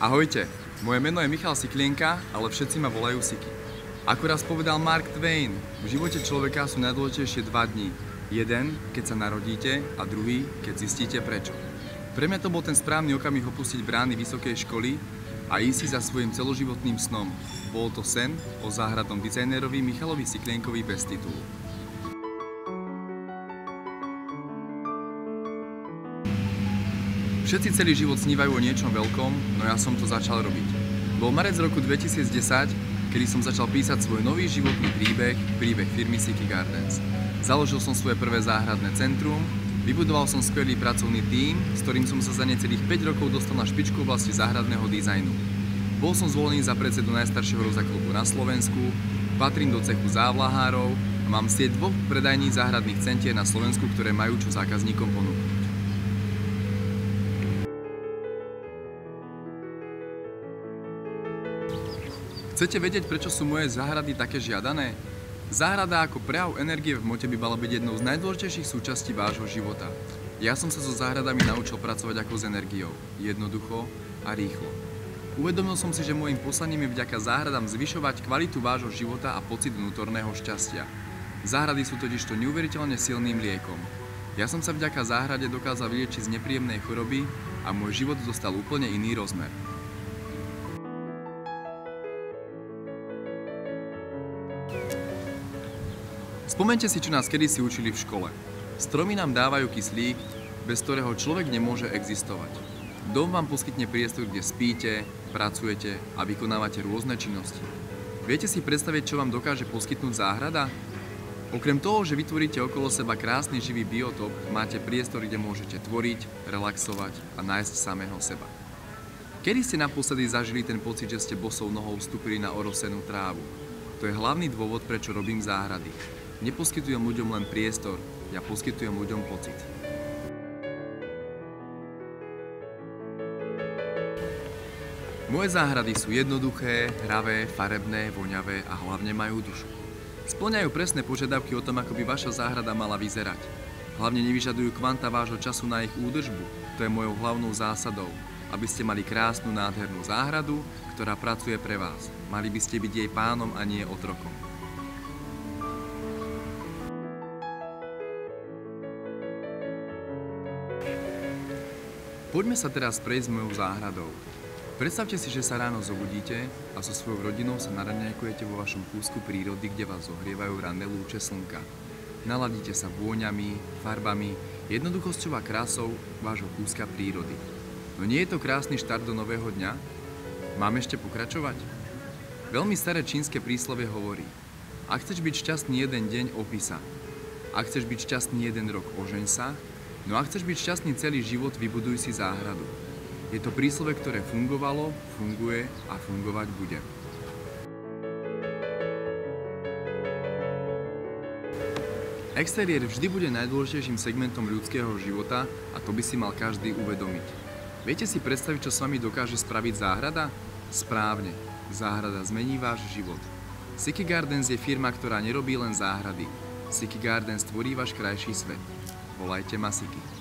Ahojte, moje meno je Michal Siklienka, ale všetci ma volajú Siki. Ako raz povedal Mark Twain, v živote človeka sú najdôležitejšie 2 dni. Jeden, keď sa narodíte, a druhý, keď zistíte prečo. Pre mňa to bol ten správny okamih opustiť brány vysokej školy a ísť si za svojím celoživotným snom. Bol to sen o záhradnom dizajnerovi Michalovi Siklienkovi bez titulu. Všetci celý život snívajú o niečom veľkom, no ja som to začal robiť. Bol marec roku 2010, kedy som začal písať svoj nový životný príbeh firmy Siki Gardens. Založil som svoje prvé záhradné centrum, vybudoval som skvelý pracovný tím, s ktorým som sa za necelých 5 rokov dostal na špičku oblasti záhradného dizajnu. Bol som zvolený za predsedu najstaršieho Roza klubu na Slovensku, patrím do cechu závlahárov a mám sieť 2 predajných záhradných centier na Slovensku, ktoré majú čo zákazníkom ponúknuť. Chcete vedieť, prečo sú moje záhrady také žiadané? Záhrada ako prejav energie v hmote by mala byť jednou z najdôležitejších súčastí vášho života. Ja som sa so záhradami naučil pracovať ako s energiou. Jednoducho a rýchlo. Uvedomil som si, že môjim poslaním je vďaka záhradám zvyšovať kvalitu vášho života a pocit vnútorného šťastia. Záhrady sú totižto neuveriteľne silným liekom. Ja som sa vďaka záhrade dokázal vyliečiť z nepríjemnej choroby a môj život dostal úplne iný rozmer. Spomeňte si, čo nás kedysi učili v škole. Stromy nám dávajú kyslík, bez ktorého človek nemôže existovať. Dom vám poskytne priestor, kde spíte, pracujete a vykonávate rôzne činnosti. Viete si predstaviť, čo vám dokáže poskytnúť záhrada? Okrem toho, že vytvoríte okolo seba krásny živý biotop, máte priestor, kde môžete tvoriť, relaxovať a nájsť samého seba. Kedy ste naposledy zažili ten pocit, že ste bosou nohou vstúpili na orosenú trávu? To je hlavný dôvod, prečo robím záhrady. Neposkytujem ľuďom len priestor, ja poskytujem ľuďom pocit. Moje záhrady sú jednoduché, hravé, farebné, voňavé a hlavne majú dušu. Spĺňajú presné požiadavky o tom, ako by vaša záhrada mala vyzerať. Hlavne nevyžadujú kvanta vášho času na ich údržbu, to je mojou hlavnou zásadou. Aby ste mali krásnu, nádhernú záhradu, ktorá pracuje pre vás. Mali by ste byť jej pánom a nie otrokom. Poďme sa teraz prejsť mojou záhradou. Predstavte si, že sa ráno zobudíte a so svojou rodinou sa naraňajkujete vo vašom kúsku prírody, kde vás zohrievajú ranné lúče slnka. Naladíte sa vôňami, farbami, jednoduchosťou a krásou vášho kúska prírody. No nie je to krásny štart do nového dňa? Mám ešte pokračovať? Veľmi staré čínske príslovie hovorí: ak chceš byť šťastný jeden deň, opí sa. Ak chceš byť šťastný jeden rok, ožeň sa. No ak chceš byť šťastný celý život, vybuduj si záhradu. Je to príslovie, ktoré fungovalo, funguje a fungovať bude. Exteriér vždy bude najdôležitejším segmentom ľudského života a to by si mal každý uvedomiť. Viete si predstaviť, čo s vami dokáže spraviť záhrada? Správne, záhrada zmení váš život. Siki Gardens je firma, ktorá nerobí len záhrady. Siki Gardens tvorí váš krajší svet. Volajte ma Siki.